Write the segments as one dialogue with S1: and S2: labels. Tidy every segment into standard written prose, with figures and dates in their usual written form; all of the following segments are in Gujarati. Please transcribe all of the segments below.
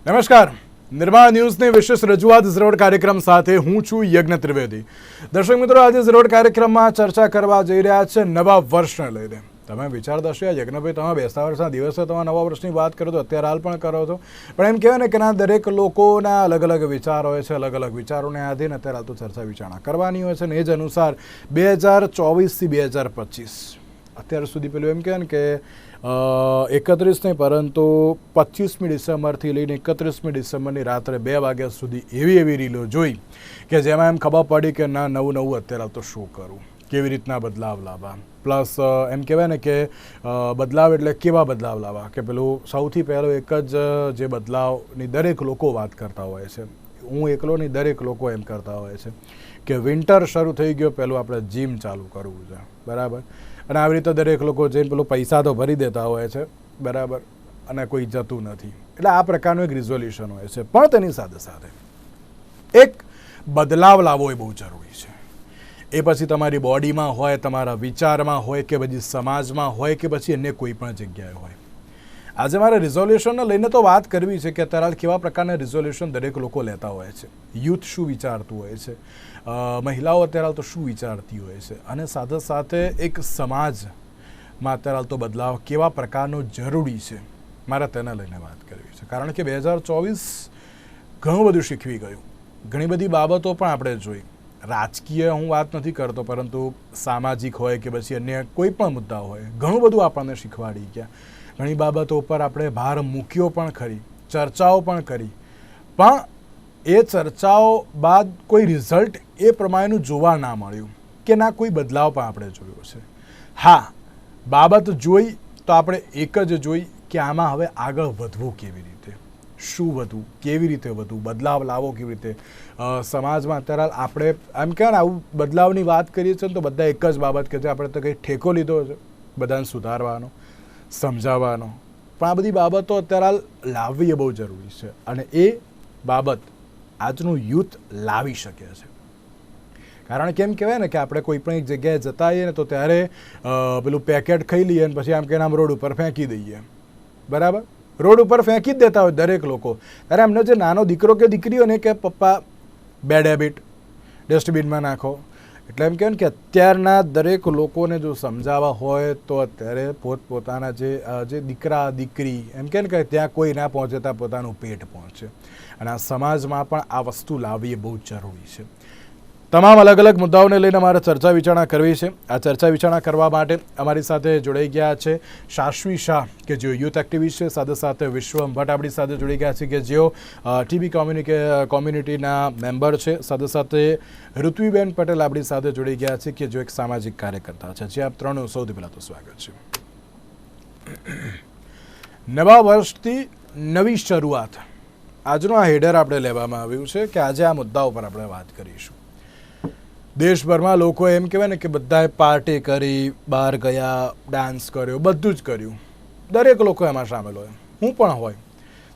S1: નમસ્કાર, નિર્માણ ન્યૂઝની વિશેષ રજૂઆત ઝરોડ કાર્યક્રમ સાથે હું છું યજ્ઞ ત્રિવેદી. દર્શક મિત્રો, આજે ઝરોડ કાર્યક્રમમાં ચર્ચા કરવા જઈ રહ્યા છે નવા વર્ષને લઈને. તમે વિચારતા હશો યજ્ઞભાઈ, તમે બેસતા વર્ષના દિવસે તમે નવા વર્ષની વાત કરો તો અત્યારે હાલ પણ કરો છો, પણ એમ કહેવાય ને કે ના, દરેક લોકોના અલગ અલગ વિચાર હોય છે. અલગ અલગ વિચારોને આધીન અત્યારે હાલ તો ચર્ચા વિચારણા કરવાની હોય છે ને એ જ અનુસાર 2024થી 2025 અત્યાર સુધી પેલું એમ કહેવાય ને કે 31 નહીં પરંતુ 25મી ડિસેમ્બરથી લઈને 31મી ડિસેમ્બરની રાત્રે 2 વાગ્યા સુધી એવી રીલો જોઈ કે જેમાં એમ ખબર પડી કે ના, નવું અત્યારે તો શું કરવું, કેવી રીતના બદલાવ લાવવા. પ્લસ એમ કહેવાય ને કે બદલાવ એટલે કેવા બદલાવ લાવવા, કે પેલું સૌથી પહેલો એક જ જે બદલાવની દરેક લોકો વાત કરતા હોય છે, હું એકલો નહીં, દરેક લોકો એમ કરતા હોય છે કે વિન્ટર શરૂ થઈ ગયો, પહેલું આપણે જીમ ચાલુ કરવું છે, બરાબર. અને આવી રીતે દરેક લોકો જઈને પેલો પૈસા તો ભરી દેતા હોય છે, બરાબર, અને કોઈ જતું નથી. એટલે આ પ્રકારનું એક રિઝોલ્યુશન હોય છે. પણ તેની સાથે સાથે એક બદલાવ લાવવો એ બહુ જરૂરી છે. એ પછી તમારી બોડીમાં હોય, તમારા વિચારમાં હોય, કે પછી સમાજમાં હોય, કે પછી અન્ય કોઈ પણ જગ્યાએ હોય. આજે મારે રિઝોલ્યુશનને લઈને તો વાત કરવી છે કે અત્યારે કેવા પ્રકારના રિઝોલ્યુશન દરેક લોકો લેતા હોય છે. યુથ શું વિચારતું હોય છે, મહિલાઓ અત્યારે તો શું વિચારતી હોય છે, અને સાથે સાથે એક સમાજમાં અત્યારે તો બદલાવ કેવા પ્રકારનો જરૂરી છે, મારે તેને લઈને વાત કરવી છે. કારણ કે 2024 ઘણું બધું શીખવી ગયું, ઘણી બધી બાબતો પણ આપણે જોઈ. રાજકીય હું વાત નથી કરતો, પરંતુ સામાજિક હોય કે પછી અન્ય કોઈ પણ મુદ્દા હોય, ઘણું બધું આપણને શીખવાડી ગયા. ઘણી બાબતો ઉપર આપણે ભાર મૂક્યો પણ ખરી, ચર્ચાઓ પણ કરી, પણ એ ચર્ચાઓ બાદ કોઈ રિઝલ્ટ એ પ્રમાણેનું જોવા ના મળ્યું, કે ના કોઈ બદલાવ પણ આપણે જોયો છે. હા, બાબત જોઈ તો આપણે એક જ જોઈ કે આમાં હવે આગળ વધવું કેવી રીતે, શું વધવું, કેવી રીતે વધવું, બદલાવ લાવવો કેવી રીતે. સમાજમાં અત્યારે આપણે એમ કહેવાય ને, આવું બદલાવની વાત કરીએ છીએ તો બધા એક જ બાબત કે છે, આપણે તો કંઈ ઠેકો લીધો છે બધાને સુધારવાનો, સમજાવવાનો. પણ આ બધી બાબતો અત્યારે લાવવી એ બહુ જરૂરી છે, અને એ બાબત આજનું યુથ લાવી શકે છે. કારણ કે એમ કહેવાય ને કે આપણે કોઈ પણ એક જગ્યાએ જતા આવીએ ને તો ત્યારે પેલું પેકેટ ખાઈ લઈએ અને પછી આમ કે આમ રોડ ઉપર ફેંકી દઈએ, બરાબર. રોડ ઉપર ફેંકી જ દેતા હોય દરેક લોકો. ત્યારે એમનો જે નાનો દીકરો કે દીકરીઓ ને કે પપ્પા બેડ હેબિટ ડસ્ટબિનમાં નાખો. એટલે એમ કહેવાય ને કે અત્યારના દરેક લોકોને જો સમજાવવા હોય તો અત્યારે પોતપોતાના જે દીકરા દીકરી એમ કહે ને કે ત્યાં કોઈ ના પહોંચે ત્યાં પોતાનું પેટ પહોંચે. અને આ સમાજમાં પણ આ વસ્તુ લાવવી એ બહુ જ જરૂરી છે. તમામ અલગ અલગ મુદ્દાઓને લઈને અમારે ચર્ચા વિચારણા કરવી છે. આ ચર્ચા વિચારણા કરવા માટે અમારી સાથે જોડાઈ ગયા છે શાશ્વી શાહ, કે જેઓ યુથ એક્ટિવિસ્ટ છે. સાથે સાથે વિશ્વમ ભટ્ટ આપણી સાથે જોડાઈ ગયા છે, કે જેઓ ટીબી કોમ્યુનિટીના મેમ્બર છે. સાથે સાથે ઋત્વીબેન પટેલ આપણી સાથે જોડાઈ ગયા છે, કે જેઓ એક સામાજિક કાર્યકર્તા છે. જે આપ ત્રણનું સૌથી પહેલાં તો સ્વાગત છે. નવા વર્ષથી નવી શરૂઆત, આજનું આ હેડર આપણે લેવામાં આવ્યું છે કે આજે આ મુદ્દા ઉપર આપણે વાત કરીશું. દેશભરમાં લોકો એમ કહેવાય ને કે બધાએ પાર્ટી કરી, બહાર ગયા, ડાન્સ કર્યો, બધું જ કર્યું. દરેક લોકો એમાં સામેલ હોય, હું પણ હોય.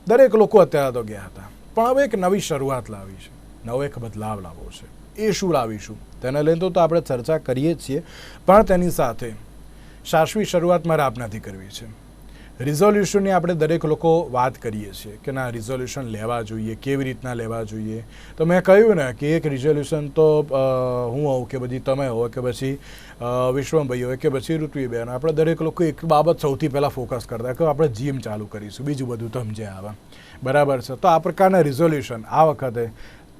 S1: દરેક લોકો અત્યારે તો ગયા હતા. પણ હવે એક નવી શરૂઆત લાવી છે, નવો એક બદલાવ લાવવો છે. એ શું લાવીશું તેને લઈને તો આપણે ચર્ચા કરીએ જ છીએ, પણ તેની સાથે શાશ્વી શરૂઆત મારે આપનાથી કરવી છે. રિઝોલ્યુશનની આપણે દરેક લોકો વાત કરીએ છીએ કે ના, રિઝોલ્યુશન લેવા જોઈએ, કેવી રીતના લેવા જોઈએ. તો મેં કહ્યું ને કે એક રિઝોલ્યુશન તો હું હોઉં કે પછી તમે હો કે પછી વિશ્વમભાઈ હોય કે પછી ઋત્વીબેન, આપણે દરેક લોકો એક બાબત સૌથી પહેલાં ફોકસ કરતા કે આપણે જીમ ચાલુ કરીશું, બીજું બધું તમને આવે, બરાબર છે. તો આ પ્રકારના રિઝોલ્યુશન આ વખતે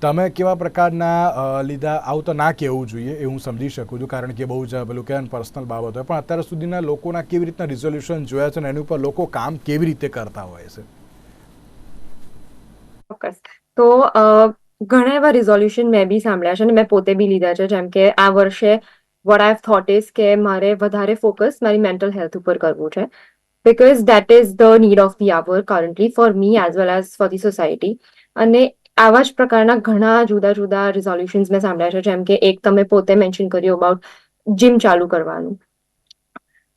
S1: તમે કેવા પ્રકારના લીધા, આવું તો ના કહેવું જોઈએ, એ હું સમજી શકું છું, કારણ કે બહુ જ પેલું કહેવાય પર્સનલ બાબત હોય. પણ અત્યાર સુધીના લોકોના કેવી રીતના રિઝોલ્યુશન જોયા છે અને એની ઉપર લોકો કામ કેવી રીતે કરતા હોય છે?
S2: ચોક્કસ. તો ઘણા એવા રિઝોલ્યુશન મેં બી સાંભળ્યા છે અને મેં પોતે બી લીધા છે. જેમ કે આ વર્ષે what I have thought is કે મારે વધારે ફોકસ મારી મેન્ટલ હેલ્થ ઉપર કરવું છે, because that is the need of the hour currently for me as well as for the society. અને આવા જ પ્રકારના ઘણા જુદા જુદા રિઝોલ્યુશન્સ મેં સાંભળ્યા છે. જેમ કે એક તમે પોતે મેન્શન કર્યું અબાઉટ જીમ ચાલુ કરવાનું,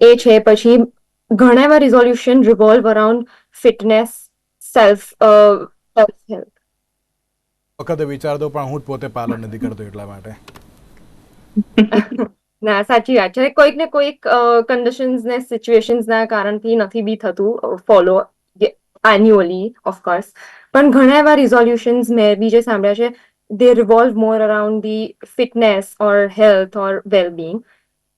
S2: એ છે. પછી ઘણા એવા resolution revolve around fitness, self health.
S1: વખતે વિચારતો પણ હું જ પોતે પાલન નથી કરતો એટલા માટે.
S2: ના, સાચી વાત છે. કોઈક ને કોઈક કન્ડિશન્સ ને સિચ્યુએશન્સ ના કારણથી નથી બી થતું ફોલો એન્યુઅલી, ઓફકોર્સ. પણ ઘણા એવા રિઝોલ્યુશન્સ મેં બી જે સાંભળ્યા છે, they revolve more around the fitness or health or wellbeing.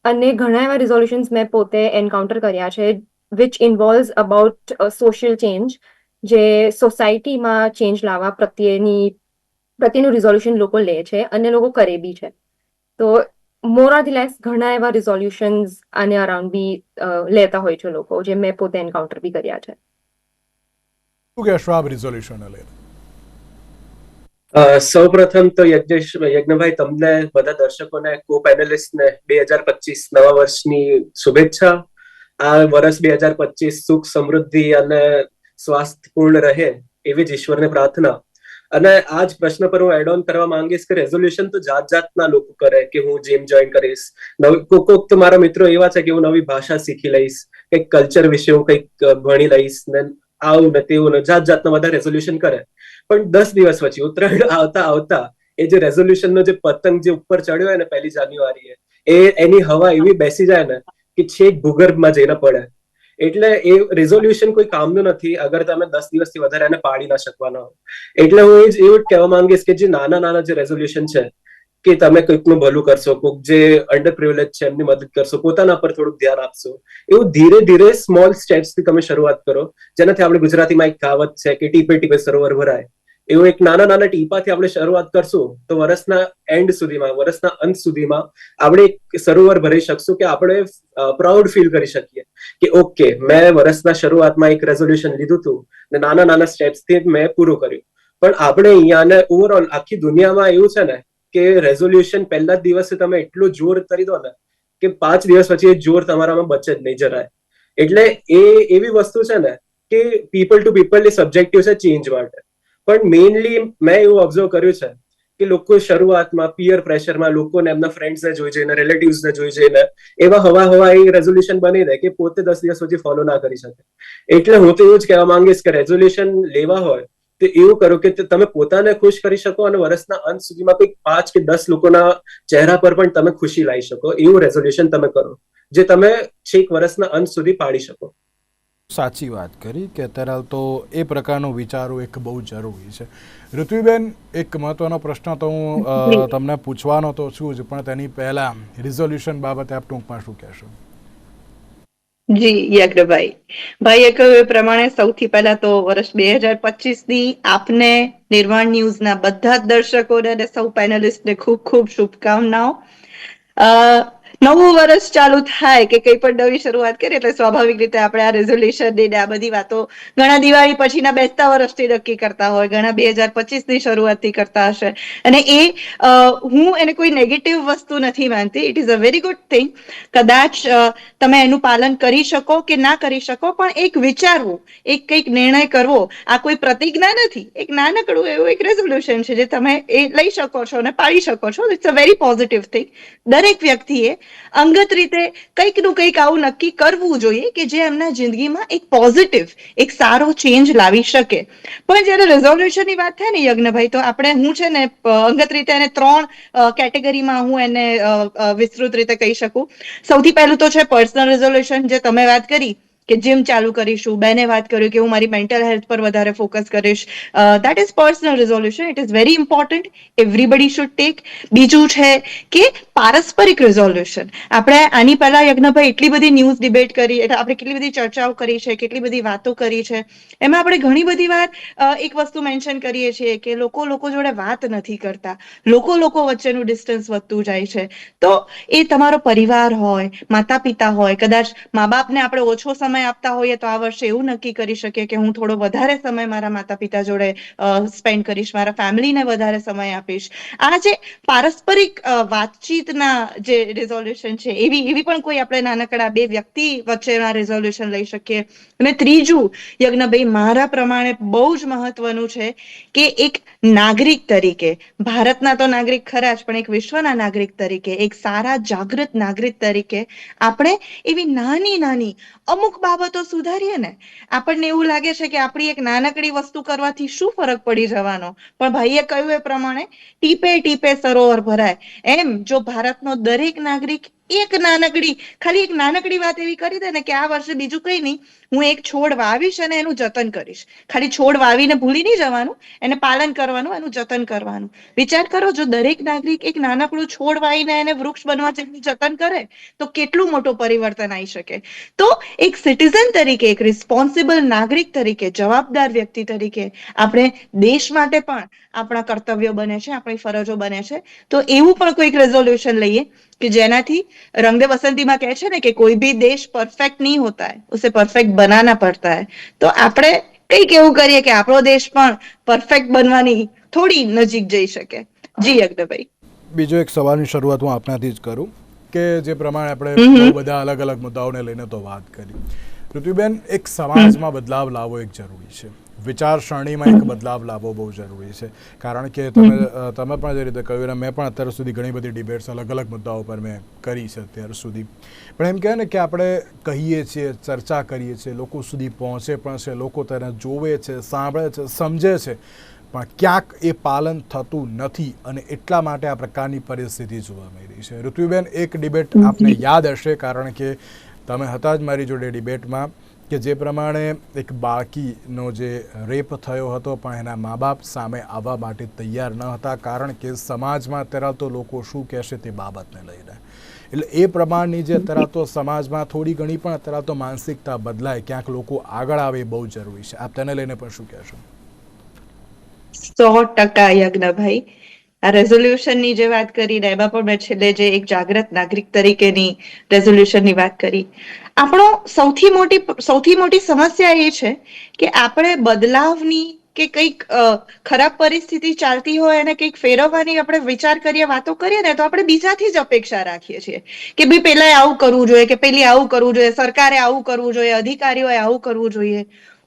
S2: અને ઘણા એવા રિઝોલ્યુશન્સ મેં પોતે એન્કાઉન્ટર કર્યા છે which involves about social change, જે સોસાયટીમાં ચેન્જ લાવવા પ્રત્યેનું રિઝોલ્યુશન લોકો લે છે અને લોકો કરે બી છે. તો મોર ઓર લેસ ઘણા એવા રિઝોલ્યુશન્સ આને અરાઉન્ડ બી લેતા હોય છે લોકો, જે મેં પોતે એન્કાઉન્ટર બી કર્યા છે.
S1: શું કહેશો આ રિઝોલ્યુશનને લઈને?
S3: સૌ પ્રથમ તો યજ્ઞભાઈ, તમને બધા દર્શકોને કો પેનલિસ્ટને 2025 નવા વર્ષની શુભેચ્છા. આ વર્ષ 2025 સુખ, સમૃદ્ધિ અને સ્વાસ્થ્યપૂર્ણ રહે એવી જ ઈશ્વરને પ્રાર્થના. અને આ જ પ્રશ્ન પર હું એડ ઓન કરવા માંગીશ કે રેઝોલ્યુશન તો જાત જાતના લોકો કરે કે હું જીમ જોઈન કરીશ, કોક તો મારા મિત્રો એવા છે કે હું નવી ભાષા શીખી લઈશ, કંઈક કલ્ચર વિશે હું કંઈક ભણી લઈશ ને આવું ને તેવું ને જાત જાતના બધા રેઝોલ્યુશન કરે. પણ 10 દિવસ પછી ઉત્તરાયણ આવતા આવતા એ જે રેઝોલ્યુશનનો જે પતંગ જે ઉપર ચડ્યો હોય ને 1 જાન્યુઆરીએ, એની હવા એવી બેસી જાય ને કે છેક ભૂગર્ભમાં જઈને પડે. એટલે એ રેઝોલ્યુશન કોઈ કામનું નથી અગર તમે 10 દિવસથી વધારે એને પાડી ના શકવાના હો. એટલે હું એવું જ કહેવા માંગીશ કે જે નાના નાના જે રેઝોલ્યુશન છે કે તમે કોઈકનું ભલું કરશો, કોઈક જે અંડર પ્રિવિલેજ છે એમની મદદ કરશો, પોતાના પર થોડુંક ધ્યાન આપશો, એવું ધીરે ધીરે સ્મોલ સ્ટેપ્સથી તમે શરૂઆત કરો. જેનાથી આપણે ગુજરાતીમાં એક કહાવત છે કે ટીપે ટીપે સરોવર ભરાય. એવું એક નાના નાના ટીપાથી આપણે શરૂઆત કરશું તો વર્ષના એન્ડ સુધીમાં, વર્ષના અંત સુધીમાં આપણે એક સરોવર ભરી શકશું કે આપણે પ્રાઉડ ફીલ કરી શકીએ કે ઓકે, મેં વર્ષના શરૂઆતમાં એક રેઝોલ્યુશન લીધું હતું ને નાના નાના સ્ટેપ્સથી મેં પૂરું કર્યું. પણ આપણે અહીંયા ને ઓવરઓલ આખી દુનિયામાં એવું છે ને કે રેઝોલ્યુશન પહેલા જ દિવસે તમે એટલું જોર કરી દો ને કે 5 દિવસ પછી એ જોર તમારામાં બચે જ નહીં જરાય. એટલે એ એવી વસ્તુ છે ને કે પીપલ ટુ પીપલ એ સબ્જેક્ટિવ છે ચેન્જ માટે. પણ મેઇનલી મેં એવું ઓબ્ઝર્વ કર્યું છે કે લોકો શરૂઆતમાં પિયર પ્રેશરમાં લોકોને એમના ફ્રેન્ડ્સને જોઈ જઈને, રિલેટિવ્સને જોઈ જઈને એવા હવા એ રેઝોલ્યુશન બની દે કે પોતે 10 દિવસ પછી ફોલો ના કરી શકે. એટલે હું તો એવું જ કહેવા માંગીશ કે રેઝોલ્યુશન લેવા હોય તો એવું કરો કે તમે પોતાને ખુશ કરી શકો અને વર્ષના અંત સુધીમાં કંઈક 5 કે 10 લોકોના ચહેરા પર પણ તમે ખુશી લાવી શકો એવું રેઝોલ્યુશન તમે કરો જે તમે છેક વર્ષના અંત સુધી પાડી શકો.
S1: સાચી વાત કરી કે અત્યારે હાલ તો એ પ્રકારનું વિચારવું એક બહુ જરૂરી છે. ઋત્વિબેન, એક મહત્વનો પ્રશ્ન તો હું તમને પૂછવાનો તો છું જ, પણ તેની પહેલા રિઝોલ્યુશન બાબતે આપ ટૂંકમાં શું કહેશો?
S4: જી યજ્ઞભાઈ, ભાઈએ કહ્યું એ પ્રમાણે સૌથી પહેલા તો વર્ષ 2025ની આપને નિર્માણ ન્યૂઝના બધા જ દર્શકોને અને સૌ પેનલિસ્ટને ખૂબ ખૂબ શુભકામનાઓ. નવું વર્ષ ચાલુ થાય કે કંઈ પણ નવી શરૂઆત કરીએ એટલે સ્વાભાવિક રીતે આપણે આ રેઝોલ્યુશન ને આ બધી વાતો ઘણા દિવાળી પછીના બેસતા વર્ષથી નક્કી કરતા હોય, ઘણા 2025ની શરૂઆતથી કરતા હશે. અને હું એને કોઈ નેગેટિવ વસ્તુ નથી માનતી. It is a very good thing. કદાચ તમે એનું પાલન કરી શકો કે ના કરી શકો, પણ એક વિચારવું, એક કંઈક નિર્ણય કરવો, આ કોઈ પ્રતિજ્ઞા નથી, એક નાનકડું એવું એક રેઝોલ્યુશન છે જે તમે એ લઈ શકો છો અને પાડી શકો છો. It's a very positive thing. દરેક વ્યક્તિએ અંગત રીતે કંઈકનું કંઈક આવું નક્કી કરવું જોઈએ કે જે એમના જિંદગીમાં એક પોઝિટિવ, એક સારો ચેન્જ લાવી શકે. પણ જયારે રેઝોલ્યુશનની વાત થાય ને યજ્ઞભાઈ, તો હું છે ને અંગત રીતે એને 3 કેટેગરીમાં હું એને વિસ્તૃત રીતે કહી શકું. સૌથી પહેલું તો છે પર્સનલ રેઝોલ્યુશન, જે તમે વાત કરી કે જીમ ચાલુ કરીશું. બેને વાત કર્યું કે હું મારી મેન્ટલ હેલ્થ પર વધારે ફોકસ કરીશ. That is personal resolution. It is very important. Everybody should take. બીજું છે કે પારસ્પરિક રેઝોલ્યુશન. આપણે આની પહેલા યજ્ઞભાઈ એટલી બધી ન્યૂઝ ડિબેટ કરી, એટલે આપણે કેટલી બધી ચર્ચાઓ કરી છે, કેટલી બધી વાતો કરી છે. એમાં આપણે ઘણી બધી વાર એક વસ્તુ મેન્શન કરીએ છીએ કે લોકો જોડે વાત નથી કરતા, લોકો વચ્ચેનું ડિસ્ટન્સ વધતું જાય છે. તો એ તમારો પરિવાર હોય, માતા પિતા હોય, કદાચ મા બાપને આપણે ઓછો સમય આપતા હોઈએ તો આ વર્ષે એવું નક્કી કરી શકીએ કે હું થોડો વધારે સમય મારા માતા પિતા જોડે સ્પેન્ડ કરીશ, મારા ફેમિલીને વધારે સમય આપીશ. આ જે પારસ્પરિક વાતચીતના જે રેઝોલ્યુશન છે, એવી પણ કોઈ આપણે નાનકડા 2 વ્યક્તિ વચ્ચેના રેઝોલ્યુશન લઈ શકીએ. અને ત્રીજું યજ્ઞભાઈ, મારા પ્રમાણે બહુ જ મહત્વનું છે કે એક નાગરિક તરીકે, ભારતના તો નાગરિક ખરા જ, પણ એક વિશ્વના નાગરિક તરીકે, એક સારા જાગૃત નાગરિક તરીકે આપણે એવી નાની નાની અમુક બાબતો સુધારીએ ને. આપણને એવું લાગે છે કે આપણી એક નાનકડી વસ્તુ કરવાથી શું ફરક પડી જવાનો, પણ ભાઈએ કહ્યું એ પ્રમાણે ટીપે ટીપે સરોવર ભરાય. એમ જો ભારતનો દરેક નાગરિક ખાલી એક નાનકડી વાત એવી કરી દે ને કે આ વર્ષે બીજું કંઈ નહીં, હું એક છોડ વાવીશ અને એનું જતન કરીશ. ખાલી છોડ વાવીને ભૂલી નહીં જવાનું, એને પાલન કરવાનું, એનું જતન કરવાનું. વિચાર કરો, જો દરેક નાગરિક એક નાનકડું છોડ વાવીને એને વૃક્ષ બનવા જેટલું જતન કરે તો કેટલું મોટું પરિવર્તન આવી શકે. તો એક સિટીઝન તરીકે, એક રિસ્પોન્સિબલ નાગરિક તરીકે, જવાબદાર વ્યક્તિ તરીકે આપણે દેશ માટે પણ આપણા કર્તવ્યો બને છે, આપણી ફરજો બને છે. તો એવું પણ કોઈક રેઝોલ્યુશન લઈએ કે જેનાથી રંગ દે બસંતીમાં કહે છે ને કે કોઈ ભી દેશ પરફેક્ટ નહીં હોતા है, उसे परफेक्ट बनाना पड़ता है. તો આપણે કંઈક એવું કરીએ કે આપણો દેશ પણ પરફેક્ટ બનવાની થોડી નજીક જઈ શકે. જી યજ્ઞભાઈ.
S1: બીજો એક સવાલની શરૂઆત હું આપનાથી જ કરું કે જે પ્રમાણે આપણે બહુ બધા અલગ અલગ મુદ્દાઓને લઈને તો વાત કરી. પૃથ્વીબેન, એક સમાજમાં બદલાવ લાવવો એક જરૂરી છે, વિચારસરણીમાં એક બદલાવ લાવવો બહુ જરૂરી છે. કારણ કે તમે પણ જે રીતે કહ્યું, મેં પણ અત્યાર સુધી ઘણી બધી ડિબેટ્સ અલગ અલગ મુદ્દાઓ પર મેં કરી છે અત્યાર સુધી. પણ એમ કહે ને કે આપણે કહીએ છીએ, ચર્ચા કરીએ છીએ, લોકો સુધી પહોંચે પણ છે, લોકો તેને જોવે છે, સાંભળે છે, સમજે છે, પણ ક્યાંક એ પાલન થતું નથી અને એટલા માટે આ પ્રકારની પરિસ્થિતિ જોવા મળી રહી છે. ઋત્વિબેન, એક ડિબેટ આપને યાદ હશે કારણ કે તમે હતા જ મારી જોડે ડિબેટમાં, કે જે પ્રમાણે એક બાળકીનો જે રેપ થયો હતો પણ એના મા બાપ સામે આવવા માટે તૈયાર ન હતા કારણ કે સમાજમાં અત્યારે તો લોકો શું કહેશે તે બાબતને લઈને. એટલે એ પ્રમાણની જે અત્યારે તો સમાજમાં થોડી ઘણી પણ અત્યારે તો માનસિકતા બદલાય, ક્યાંક લોકો આગળ આવે એ બહુ જરૂરી છે. આપ તેને લઈને પણ શું કહેશો?
S4: 100% યજ્ઞભાઈ. આ રેઝોલ્યુશનની જે વાત કરી ને એમાં પણ મેં છેલ્લે જે એક જાગૃત નાગરિક તરીકેની રેઝોલ્યુશનની વાત કરી, આપણો સૌથી મોટી સમસ્યા એ છે કે આપણે બદલાવની કે કંઈક ખરાબ પરિસ્થિતિ ચાલતી હોય અને કંઈક ફેરવવાની આપણે વિચાર કરીએ, વાતો કરીએ ને તો આપણે બીજાથી જ અપેક્ષા રાખીએ છીએ કે ભાઈ પેલાએ આવું કરવું જોઈએ, કે પેલી આવું કરવું જોઈએ, સરકારે આવું કરવું જોઈએ, અધિકારીઓએ આવું કરવું જોઈએ.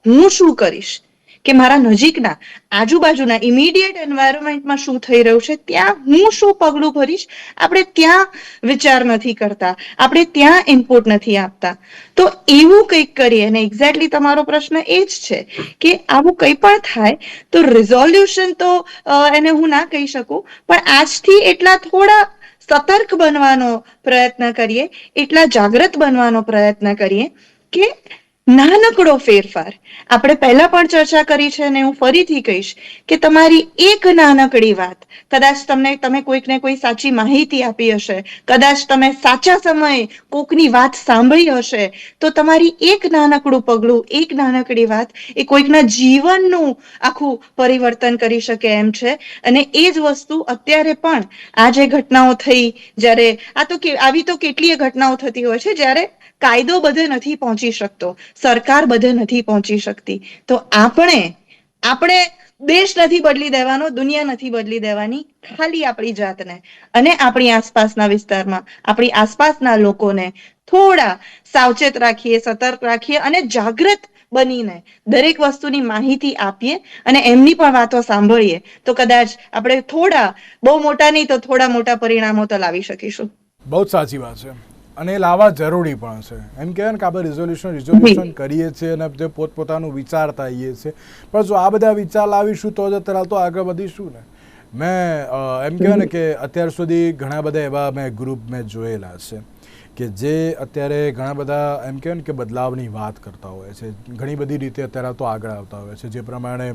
S4: હું શું કરીશ કે મારા નજીકના આજુબાજુના ઇમિડિયેટ એન્વાયરમેન્ટમાં શું થઈ રહ્યું છે ત્યાં હું શું પગલું ભરીશ, આપણે ત્યાં વિચાર નથી કરતા, આપણે ત્યાં ઇનપુટ નથી આપતા. તો એવું કંઈક કરીએ. અને એક્ઝેક્ટલી તમારો પ્રશ્ન એ જ છે કે આવું કંઈ પણ થાય તો રિઝોલ્યુશન તો એને હું ના કહી શકું, પણ આજથી એટલા થોડા સતર્ક બનવાનો પ્રયત્ન કરીએ, એટલા જાગૃત બનવાનો પ્રયત્ન કરીએ કે નાનકડો ફેરફાર. આપણે પહેલા પણ ચર્ચા કરી છે અને હું ફરીથી કહીશ કે તમારી એક નાનકડી વાત, કદાચ તમે કોઈકને કોઈ સાચી માહિતી આપી હશે, કદાચ તમે સાચા સમયે કોકની વાત સાંભળી હશે, તો તમારી એક નાનકડું પગલું, એક નાનકડી વાત એ કોઈકના જીવનનું આખું પરિવર્તન કરી શકે એમ છે. અને એ જ વસ્તુ અત્યારે પણ આ જે ઘટનાઓ થઈ, જ્યારે આવી તો કેટલીય ઘટનાઓ થતી હોય છે જ્યારે કાયદો બધે નથી પહોંચી શકતો, સરકાર બધે નથી પહોંચી શકતી. તો આપણે દેશ નથી બદલી દેવાનો, દુનિયા નથી બદલી દેવાની, ખાલી આપણી જાતને અને આપણી આસપાસના વિસ્તારમાં આપણી આસપાસના લોકોને થોડા સાવચેત રાખીએ, સતર્ક રાખીએ અને જાગૃત બનીને દરેક વસ્તુની માહિતી આપીએ અને એમની પણ વાતો સાંભળીએ તો કદાચ આપણે બહુ મોટા નહીં તો થોડા મોટા પરિણામો તો લાવી શકીશું.
S1: બહુ સાચી વાત છે અને એ લાવવા જરૂરી પણ છે. એમ કહેવાય ને કે આપણે રિઝોલ્યુશન કરીએ છીએ અને તે પોતપોતાનું વિચારતા આવીએ છીએ, પણ જો આ બધા વિચાર લાવીશું તો જ અત્યારે તો આગળ વધીશું ને. મેં એમ કહેવાય ને કે અત્યાર સુધી ઘણા બધા એવા ગ્રુપ મેં જોયેલા છે કે જે અત્યારે ઘણા બધા એમ કહેવાય ને કે બદલાવની વાત કરતા હોય છે, ઘણી બધી રીતે અત્યારે તો આગળ આવતા હોય છે. જે પ્રમાણે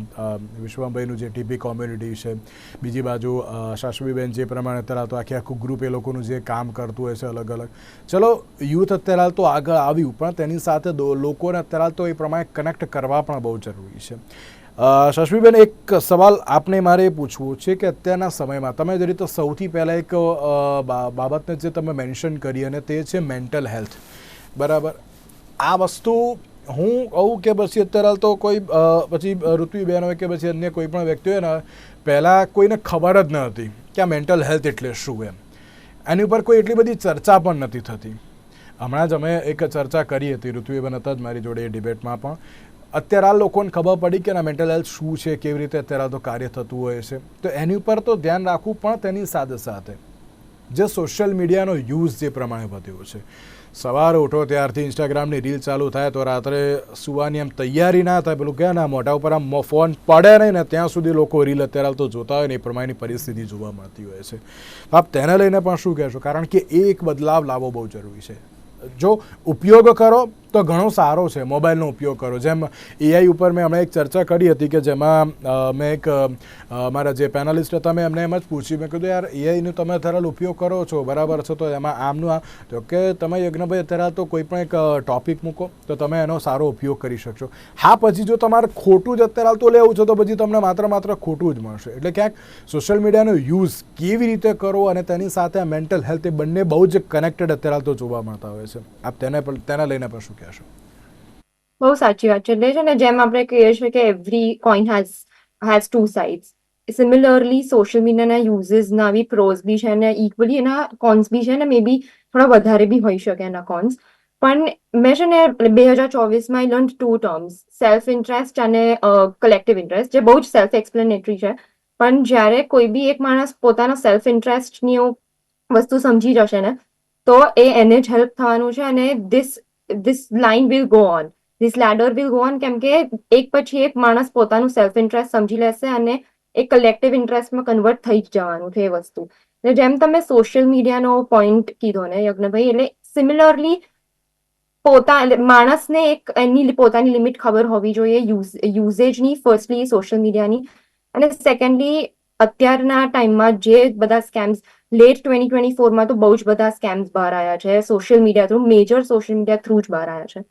S1: વિશ્વમભાઈનું જે ટીપી કોમ્યુનિટી છે, બીજી બાજુ શાશ્વીબેન જે પ્રમાણે અત્યારે તો આખું ગ્રુપ એ લોકોનું જે કામ કરતું હોય છે અલગ અલગ. ચલો, યુથ અત્યારે તો આગળ આવ્યું પણ તેની સાથે લોકોને અત્યારે તો એ પ્રમાણે કનેક્ટ કરવા પણ બહુ જરૂરી છે. શાશ્વીબેન, એક સવાલ આપને મારે પૂછવું છે કે અત્યારના સમયમાં તમે જે રીતે સૌથી પહેલાં એક બાબતને જે તમે મેન્શન કરી અને તે છે મેન્ટલ હેલ્થ, બરાબર. આ વસ્તુ હું કહું કે પછી અત્યારે તો કોઈ પછી ઋત્વિબેન હોય કે પછી અન્ય કોઈ પણ વ્યક્તિ હોય ને, પહેલાં કોઈને ખબર જ ન હતી કે આ મેન્ટલ હેલ્થ એટલે શું એમ. એની ઉપર કોઈ એટલી બધી ચર્ચા પણ નથી થતી. હમણાં જ અમે એક ચર્ચા કરી હતી, ઋત્વિબેન હતા જ મારી જોડે એ ડિબેટમાં પણ. અત્યારે આ લોકોને ખબર પડી કે મેન્ટલ હેલ્થ શું છે, કેવી રીતે અત્યારે તો કાર્ય થતું હોય છે, તો એની ઉપર તો ધ્યાન રાખવું. પણ તેની સાથે સાથે જે સોશિયલ મીડિયાનો યુઝ જે પ્રમાણે વધ્યો છે, સવારે ઉઠો ત્યારથી ઇન્સ્ટાગ્રામની રીલ ચાલુ થાય તો રાત્રે સુવાની એમ તૈયારી ના થાય, પેલું કહે ને મોઢા ઉપર આમ ફોન પડે નહીં ને ત્યાં સુધી લોકો રીલ અત્યારે તો જોતા હોય ને એ પ્રમાણેની પરિસ્થિતિ જોવા મળતી હોય છે. આપ તેને લઈને પણ શું કહેશો? કારણ કે એ એક બદલાવ લાવવો બહુ જરૂરી છે. જો ઉપયોગ કરો તો ઘણો સારો છે, મોબાઈલનો ઉપયોગ કરો. જેમ એઆઈ ઉપર મેં હમણાં એક ચર્ચા કરી હતી કે જેમાં મેં એક મારા જે પેનલિસ્ટ હતા મેં એમને એમ જ પૂછ્યું, મેં કીધું યાર એઆઈનો તમે અત્યારે ઉપયોગ કરો છો બરાબર છે, તો એમાં આમનું આ તો કે તમે યજ્ઞભાઈ અત્યારે તો કોઈ પણ એક ટોપિક મૂકો તો તમે એનો સારો ઉપયોગ કરી શકશો. હા, પછી જો તમારે ખોટું જ અત્યારે તો લેવું છે તો પછી તમને માત્ર ખોટું જ મળશે. એટલે ક્યાંક સોશિયલ મીડિયાનો યુઝ કેવી રીતે કરો અને તેની સાથે મેન્ટલ હેલ્થ એ બંને બહુ જ કનેક્ટેડ અત્યારે તો જોવા મળતા હોય છે. આપ તેને લઈને પણ શું કહેશો?
S2: બહુ સાચી વાત છે. એટલે છે ને જેમ આપણે કહીએ છીએ કે every coin has two sides, similarly social મીડિયાના યુઝીસના બી પ્રોઝ બી છે ને ઇક્વલી એના કોન્સ બી છે ને મે બી થોડા વધારે બી હોઈ શકે એના કોન્સ. પણ મેં છે ને 2024માં I learn 2 terms, self interest અને કલેક્ટિવ ઇન્ટરેસ્ટ, જે બહુ જ સેલ્ફ એક્સપ્લેનેટરી છે. પણ જ્યારે કોઈ બી એક માણસ પોતાના સેલ્ફ ઇન્ટરેસ્ટની વસ્તુ સમજી જશે ને તો એને જ હેલ્પ થવાનું છે. અને this line will go on, this ladder will go on, કેમ કે એક પછી એક માણસ પોતાનું સેલ્ફ ઇન્ટરેસ્ટ સમજી લેશે અને એક કલેક્ટિવ ઇન્ટરેસ્ટમાં કન્વર્ટ થઈ જ જવાનું છે એ વસ્તુ. એટલે જેમ તમે સોશિયલ મીડિયાનો પોઈન્ટ કીધો ને યજ્ઞભાઈ, એટલે સિમિલરલી માણસને એક એની પોતાની લિમિટ ખબર હોવી જોઈએ યુઝેજની, ફર્સ્ટલી સોશિયલ મીડિયાની, અને સેકન્ડલી અત્યારના ટાઈમમાં જે બધા સ્કેમ્સ લેટ 2024માં તો બહુ જ બધા સ્કેમ્સ બહાર આવ્યા છે social media through, major social media through જ બહાર આવ્યા છે.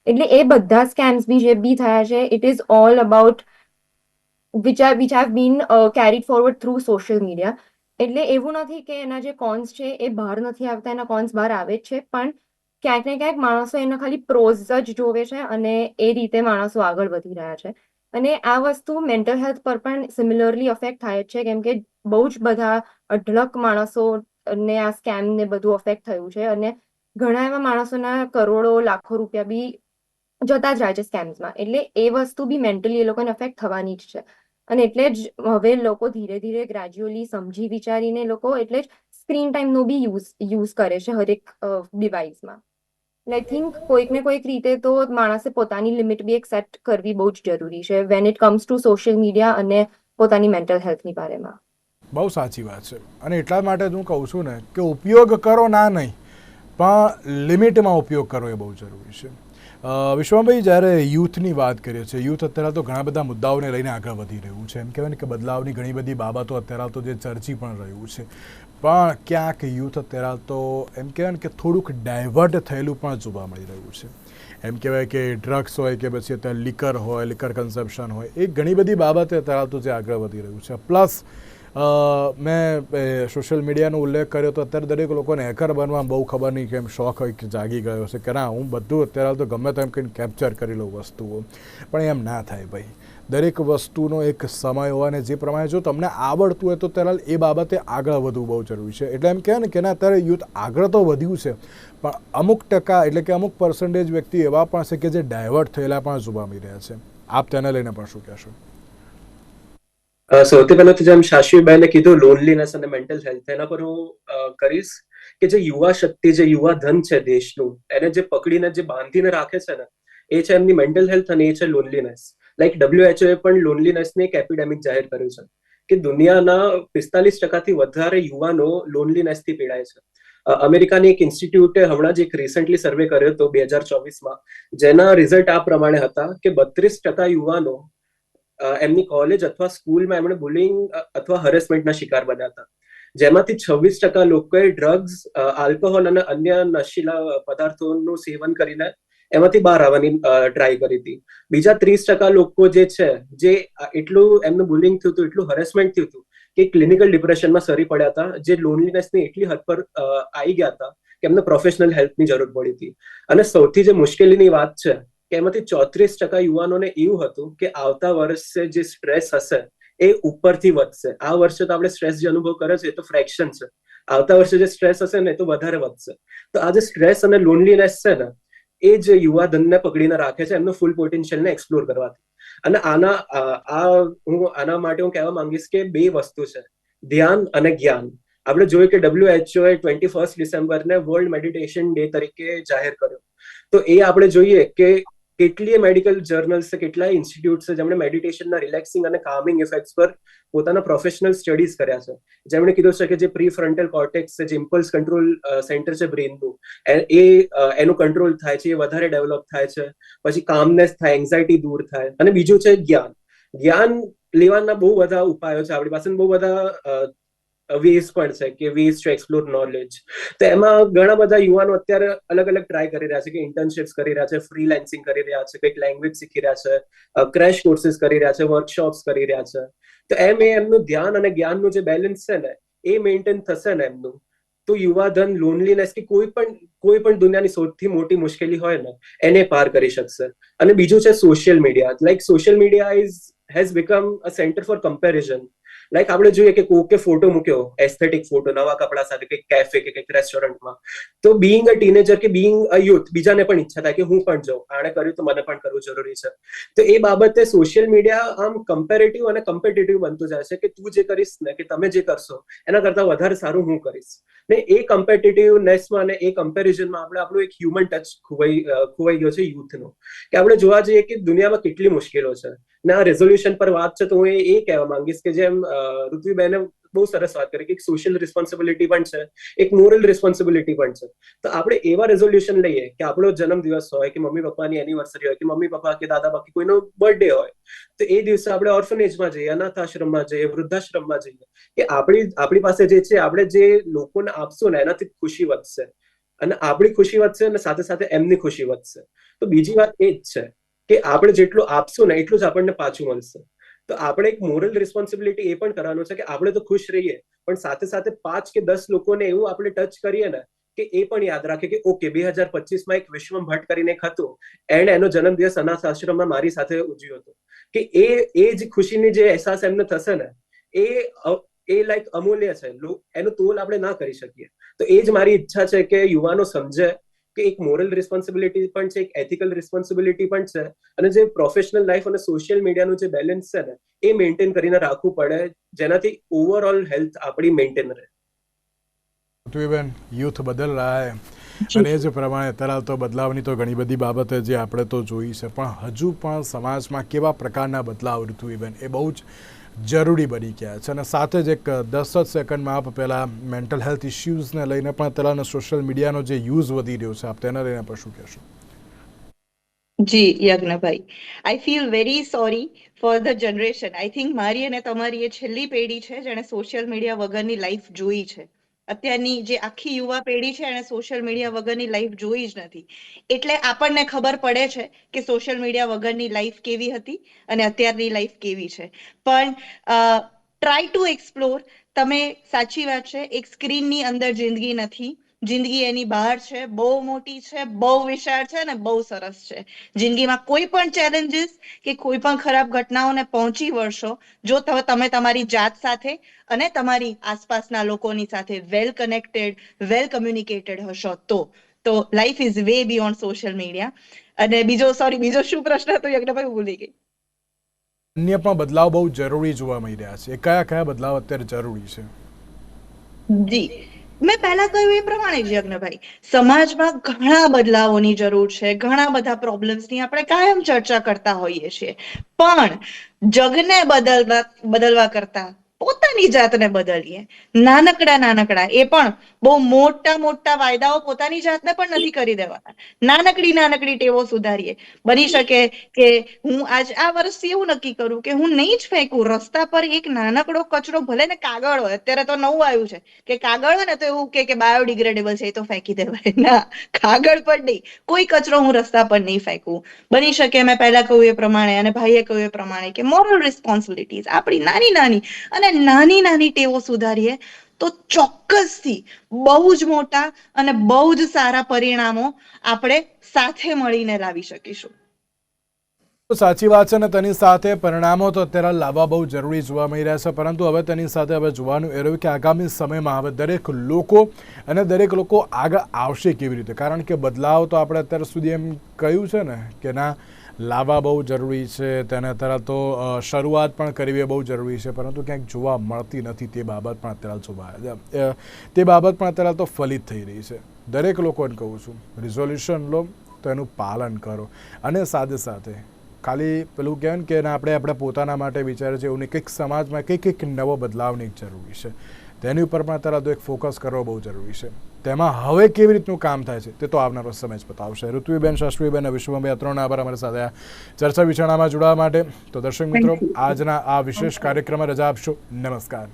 S2: એટલે એ બધા સ્કેમ્સ બી જે બી થયા છે, it is all about which have been carried forward through social media. એટલે એવું નથી કે એના જે કોન્સ છે એ બહાર નથી આવતા, એના કોન્સ બહાર આવે જ છે, પણ ક્યાંક ને ક્યાંક માણસો એના ખાલી પ્રોઝ જ જોવે છે અને એ રીતે માણસો આગળ વધી રહ્યા છે. અને આ વસ્તુ મેન્ટલ હેલ્થ પર પણ સિમિલરલી અફેક્ટ થાય જ છે, કેમ કે બહુ જ બધા અઢળક માણસોને આ સ્કેમ ને બધું અફેક્ટ થયું છે. અને ઘણા એવા માણસોના કરોડો લાખો રૂપિયા બી જતા જ રહે છે સ્કેમ્સમાં. એટલે એ વસ્તુ બી મેન્ટલી એ લોકોને અફેક્ટ થવાની જ છે. અને એટલે જ હવે લોકો ધીરે ધીરે ગ્રેજ્યુઅલી સમજી વિચારીને લોકો એટલે જ સ્ક્રીન ટાઈમનો બી યુઝ કરે છે હરેક ડિવાઇસમાં. એટલે આઈ થિંક કોઈક ને કોઈક રીતે તો માણસે પોતાની લિમિટ બી એક સેટ કરવી બહુ જ જરૂરી છે when it comes to social media અને પોતાની મેન્ટલ હેલ્થની બારેમાં.
S1: બહુ સાચી વાત છે. અને એટલા માટે હું કહું છું ને કે ઉપયોગ કરો ના નહીં, પણ લિમિટમાં ઉપયોગ કરવો એ બહુ જરૂરી છે. વિશ્વમભાઈ, જ્યારે યુથની વાત કરીએ છીએ, યુથ અત્યારે તો ઘણા બધા મુદ્દાઓને લઈને આગળ વધી રહ્યું છે. એમ કહેવાય ને કે બદલાવની ઘણી બધી બાબતો અત્યારે તો જે ચર્ચી પણ રહ્યું છે, પણ ક્યાંક યુથ અત્યારે તો એમ કહેવાય ને કે થોડુંક ડાયવર્ટ થયેલું પણ જોવા મળી રહ્યું છે. એમ કહેવાય કે ડ્રગ્સ હોય કે પછી અત્યારે લિકર કન્ઝમ્પશન હોય, એ ઘણી બધી બાબતે અત્યારે તો જે આગળ વધી રહ્યું છે. પ્લસ મેં સોશિયલ મીડિયાનો ઉલ્લેખ કર્યો તો અત્યારે દરેક લોકોને હેકર બનવા બહુ ખબર નહીં કેમ શોખ હોય કે જાગી ગયો છે કે ના હું બધું અત્યારે તો ગમે તેમ કંઈ કેપ્ચર કરી લઉં વસ્તુઓ, પણ એમ ના થાય ભાઈ. દરેક વસ્તુનો એક સમય હોય અને જે પ્રમાણે જો તમને આવડતું હોય તો ત્યારે એ બાબતે આગળ વધવું બહુ જરૂરી છે. એટલે એમ કહે ને કે ના અત્યારે યુથ આગળ તો વધ્યું છે, પણ અમુક ટકા એટલે કે અમુક પર્સન્ટેજ વ્યક્તિ એવા પણ છે કે જે ડાયવર્ટ થયેલા પણ જોવા મળી રહ્યા છે. આપ તેને લઈને પણ શું કહેશો?
S3: સૌથી પહેલા તો જેમ શાશ્વીબેને કીધું લોનલીનેસ અને મેન્ટલ હેલ્થ, એના પર હું કરીશ કે જે યુવા શક્તિ, જે યુવા ધન છે દેશનું, એને જે પકડીને જે બાંધીને રાખે છે ને, એ છે એમની મેન્ટલ હેલ્થ અને એ છે લોનલીનેસ. લાઈક WHO એ પણ લોનલીનેસને એક એપિડેમિક જાહેર કર્યું છે કે દુનિયાના 45%થી વધારે યુવાનો લોનલીનેસથી પીડાય છે. અમેરિકાની એક ઇન્સ્ટિટ્યૂટે હમણાં જ એક રિસન્ટલી સર્વે કર્યો હતો 2024માં, જેના રિઝલ્ટ આ પ્રમાણે હતા કે 32% યુવાનો એમની કોલેજ અથવા સ્કૂલમાં એમણે બુલિંગ અથવા હરેસમેન્ટના શિકાર બન્યા હતા, જેમાંથી 26% લોકોએ ડ્રગ્સ, આલ્કોહોલ અને અન્ય નશીલા પદાર્થોનું સેવન કરીને એમાંથી બહાર આવવાની ટ્રાય કરી હતી. બીજા 30% લોકો જે છે, જે એટલું એમનું બુલિંગ થયું હતું, એટલું હરેસમેન્ટ થયું હતું કે ક્લિનિકલ ડિપ્રેશનમાં સરી પડ્યા હતા, જે લોનલીનેસની એટલી હદ પર આવી ગયા હતા કે એમને પ્રોફેશનલ હેલ્પની જરૂર પડી હતી. અને સૌથી જે મુશ્કેલીની વાત છે કે એમાંથી 34% યુવાનોને એવું હતું કે આવતા વર્ષે જે સ્ટ્રેસ હશે એ ઉપરથી વધશે. આ વર્ષે તો આપણે સ્ટ્રેસ જે અનુભવ કરે છે એ તો ફ્રેક્શન છે, આવતા વર્ષે જે સ્ટ્રેસ હશે ને એ તો વધારે વધશે. તો આ જે સ્ટ્રેસ અને લોનલીનેસ છે ને, એ જ યુવા ધનને પકડીને રાખે છે એમનું ફૂલ પોટેન્શિયલને એક્સપ્લોર કરવાથી. અને આના માટે હું કહેવા માંગીશ કે બે વસ્તુ છે, ધ્યાન અને જ્ઞાન. આપણે જોયું કે WHO એ 21 ડિસેમ્બરને વર્લ્ડ મેડિટેશન ડે તરીકે જાહેર કર્યો. તો એ આપણે જોઈએ કે કેટલીય મેડિકલ જર્નલ્સ છે, કેટલાય ઇન્સ્ટિટ્યૂટ છે જેમણે મેડિટેશનના રિલેક્સિંગ અને કામિંગ ઇફેક્ટ્સ પર પોતાના પ્રોફેશનલ સ્ટડીઝ કર્યા છે. જેમણે કીધું છે કે જે પ્રી ફ્રન્ટલ કોર્ટેક્સ છે, જે ઇમ્પલ્સ કંટ્રોલ સેન્ટર છે બ્રેનનું, એનું કંટ્રોલ થાય છે, એ વધારે ડેવલપ થાય છે. પછી કામનેસ થાય, એન્ઝાઇટી દૂર થાય. અને બીજું છે જ્ઞાન લેવાના બહુ બધા ઉપાયો છે આપણી પાસે, બહુ બધા વેઝ પણ છે કે વેઝ ટુ એક્સપ્લોર નોલેજ. તો એમાં ઘણા બધા યુવાનો અત્યારે અલગ અલગ ટ્રાય કરી રહ્યા છે, કે ઇન્ટર્નશિપ્સ કરી રહ્યા છે, ફ્રીલેન્સિંગ કરી રહ્યા છે, કંઈક લેંગ્વેજ શીખી રહ્યા છે, ક્રેશ કોર્सेस કરી રહ્યા છે, વર્કશોપ્સ કરી રહ્યા છે. તો એમનું ધ્યાન અને જ્ઞાનનું જે બેલેન્સ છે ને એ મેન્ટેન થશે ને એમનું, તો યુવાધન લોનલીનેસ કે કોઈ પણ દુનિયાની સૌથી મોટી મુશ્કેલી હોય ને એને પાર કરી શકશે. અને બીજું છે social media. Like social media has become a centre for comparison. Like આપણે જોઈએ કે કોકે ફોટો મૂક્યો, એસ્થેટિક ફોટો, નવા કપડા સાથે કંઈક કેફે કે કંઈક રેસ્ટોરન્ટમાં, તો બીઈંગ અ ટીનેજર કે બીઈંગ અ યુથ, બીજાને પણ ઈચ્છા થાય કે હું પણ જાઉં, આણે કર્યું તો મને પણ કરવું જરૂરી છે. તો એ બાબતે સોશિયલ મીડિયા આમ કમ્પેરેટિવ અને કમ્પિટિટિવ બનતું જાય છે, કે તું જે કરીશ ને, કે તમે જે કરશો એના કરતા વધારે સારું હું કરીશ. ને એ કમ્પિટિટિવનેસમાં અને એ કમ્પેરિઝનમાં આપણું એક હ્યુમન ટચ ખોવાઈ ગયો છે યુથનો. કે આપણે જોવા જઈએ કે દુનિયામાં કેટલી મુશ્કેલો છે. ને આ રેઝોલ્યુશન પર વાત છે તો હું એ કહેવા માંગીશ કે જેમ ઋત્વીબેને બહુ સરસ વાત કરી કે એક સોશિયલ રિસ્પોન્સિબિલિટી પણ છે, એક મોરલ રિસ્પોન્સિબિલિટી પણ છે. તો આપણે એવા રેઝોલ્યુશન લઈએ કે આપણો જન્મદિવસ હોય, કે મમ્મી પપ્પાની એનિવર્સરી હોય, કે મમ્મી પપ્પા કે દાદા બાકી કોઈનો બર્થડે હોય, તો એ દિવસે આપણે ઓર્ફનેજમાં જઈએ, અનાથ આશ્રમમાં જઈએ, વૃદ્ધાશ્રમમાં જઈએ, કે આપણી પાસે જે છે આપણે જે લોકોને આપશું ને એનાથી ખુશી વધશે, અને આપણી ખુશી વધશે અને સાથે સાથે એમની ખુશી વધશે. તો બીજી વાત એ જ છે કે આપણે જેટલું આપશું ને એટલું જ આપણને પાછું મળશે. તો આપણે એક મોરલ રિસ્પોન્સિબિલિટી એ પણ કરવાનું છે કે આપણે તો ખુશ રહીએ, પણ સાથે સાથે 5 કે 10 લોકોને એવું આપણે ટચ કરીએ ને કે એ પણ યાદ રાખે કે ઓકે 2025માં એક વિશ્વમ ભટ્ટ કરીને એક હતું, એણે એનો જન્મદિવસ અનાથ આશ્રમમાં મારી સાથે ઉજવ્યો હતો, કે એ જ ખુશીની જે અહેસાસ એમને થશે ને એ લાઈક અમૂલ્ય છે, એનો તોલ આપણે ના કરી શકીએ. તો એ જ મારી ઈચ્છા છે કે યુવાનો સમજે કે એક મોરલ રિસ્પોન્સિબિલિટી પણ છે, એક એથિકલ રિસ્પોન્સિબિલિટી પણ છે, અને જે પ્રોફેશનલ લાઈફ અને સોશિયલ મીડિયાનું જે બેલેન્સ છે ને એ મેન્ટેન કરીને રાખવું પડે, જેનાથી ઓવરઓલ હેલ્થ આપણી મેન્ટેન રહે.
S1: પૃથ્વીબેન, યુથ બદલ રહા હૈ, અને એ જ પ્રમાણે અત્યારે તો બદલાવની તો ઘણી બધી બાબતો જે આપણે તો જોઈ છે, પણ હજુ પણ સમાજમાં કેવા પ્રકારના બદલાવ ઋત્વીબેન એ બહુ જ જરૂરી બની ગયા છે. અને સાથે જ એક 10 જ સેકન્ડમાં આપ પહેલાં મેન્ટલ હેલ્થ ઇસ્યુઝને લઈને પણ અત્યારના સોશિયલ મીડિયાનો જે યુઝ વધી રહ્યો છે, આપ તેના લઈને પણ શું કહેશો?
S4: જી Yagnabhai, I feel very sorry for the generation. I think મારી અને તમારી એ છેલ્લી પેઢી છે જેણે સોશિયલ મીડિયા વગરની લાઈફ જોઈ છે. અત્યારની જે આખી યુવા પેઢી છે એને સોશિયલ મીડિયા વગરની લાઈફ જોઈ જ નથી. એટલે આપણને ખબર પડે છે કે સોશિયલ મીડિયા વગરની લાઈફ કેવી હતી અને અત્યારની લાઈફ કેવી છે. પણ ટ્રાય ટુ એક્સપ્લોર. તમે સાચી વાત છે, એક સ્ક્રીનની અંદર જિંદગી નથી. જિંદગી એની બહાર છે, બહુ મોટી છે, બહુ વિશાળ છે અને બહુ સરસ છે. જિંદગીમાં કોઈ પણ ચેલેન્જીસ કે કોઈ પણ ખરાબ ઘટનાઓને પહોંચી વળશો જો તમે તમારી જાત સાથે અને તમારી આસપાસના લોકોની સાથે વેલ કનેક્ટેડ, વેલ કમ્યુનિકેટેડ હશો તો life is way beyond social media. અને બીજો શું પ્રશ્ન હતો યજ્ઞભાઈ, ભૂલી ગઈ.
S1: અન્ય પણ બદલાવ બહુ જરૂરી જોવા મળી રહ્યા છે. એ કયા બદલાવ અત્યારે જરૂરી છે?
S4: જી, મેં પહેલા કહ્યું એ પ્રમાણે જ યજ્ઞભાઈ, સમાજમાં ઘણા બદલાવોની જરૂર છે, ઘણા બધા પ્રોબ્લેમ્સની આપણે કાયમ ચર્ચા કરતા હોઈએ છીએ, પણ જગને બદલવા કરતા પોતાની જાતને બદલીએ. નાનકડા એ પણ બહુ મોટા વાયદાઓ પોતાની જાતને પણ નથી કરી દેવાના. નાનકડી ટેવો સુધારીએ. બની શકે કે હું આ વર્ષથી એવું નક્કી કરું કે હું નહીં જ ફેંકું. રસ્તા પર એક નાનકડો કચરો, ભલે ને કાગળ હોય, અત્યારે તો નવું આવ્યું છે કે કાગળ હોય ને તો એવું કે બાયોડિગ્રેડેબલ છે, એ તો ફેંકી દેવાય. ના, કાગળ પર નહીં, કોઈ કચરો હું રસ્તા પર નહીં ફેંકું. બની શકે મેં પહેલા કહ્યું એ પ્રમાણે અને ભાઈએ કહ્યું એ પ્રમાણે કે મોરલ રિસ્પોન્સિબિલિટીઝ આપણી નાની ટેવો સુધારીએ તો ચોક્કસથી બહુ જ મોટા અને બહુ જ સારા પરિણામો આપણે સાથે મળીને લાવી શકીશું.
S1: સાચી વાત છે, અને તેની સાથે પરિણામો તો અત્યારે લાવવા બહુ જરૂરી જોવા મળી રહ્યા છે, પરંતુ હવે તેની સાથે હવે જોવાનું એ રહ્યું કે આગામી સમયમાં હવે દરેક લોકો આગળ આવશે કેવી રીતે, કારણ કે બદલાવ તો આપણે અત્યાર સુધી એમ કહ્યું છે ને કે ના લાવવા બહુ જરૂરી છે, તેને અત્યારે તો શરૂઆત પણ કરવી એ બહુ જરૂરી છે, પરંતુ ક્યાંક જોવા મળતી નથી. તે બાબત પણ અત્યારે તો ફલિત થઈ રહી છે. દરેક લોકોને કહું છું, રિઝોલ્યુશન લો તો એનું પાલન કરો, અને સાથે સાથે ખાલી પેલું કહેવાય ને કે આપણે પોતાના માટે વિચારે છે એવું નહીં, કંઈક સમાજમાં કંઈક નવો બદલાવની જરૂરી છે, તેની ઉપર પણ અત્યારે તો એક ફોકસ કરવો બહુ જરૂરી છે. તેમાં હવે કેવી રીતનું કામ થાય છે તે તો આવનારો સમય જ બતાવશે. ઋત્વીબેન, શાસ્ત્રીબેન, વિશ્વભાઈ, ત્રણ આભાર અમારી સાથે આ ચર્ચા વિચારણામાં જોડાવા માટે. તો દર્શક મિત્રો, આજના આ વિશેષ કાર્યક્રમમાં રજા આપશો. નમસ્કાર.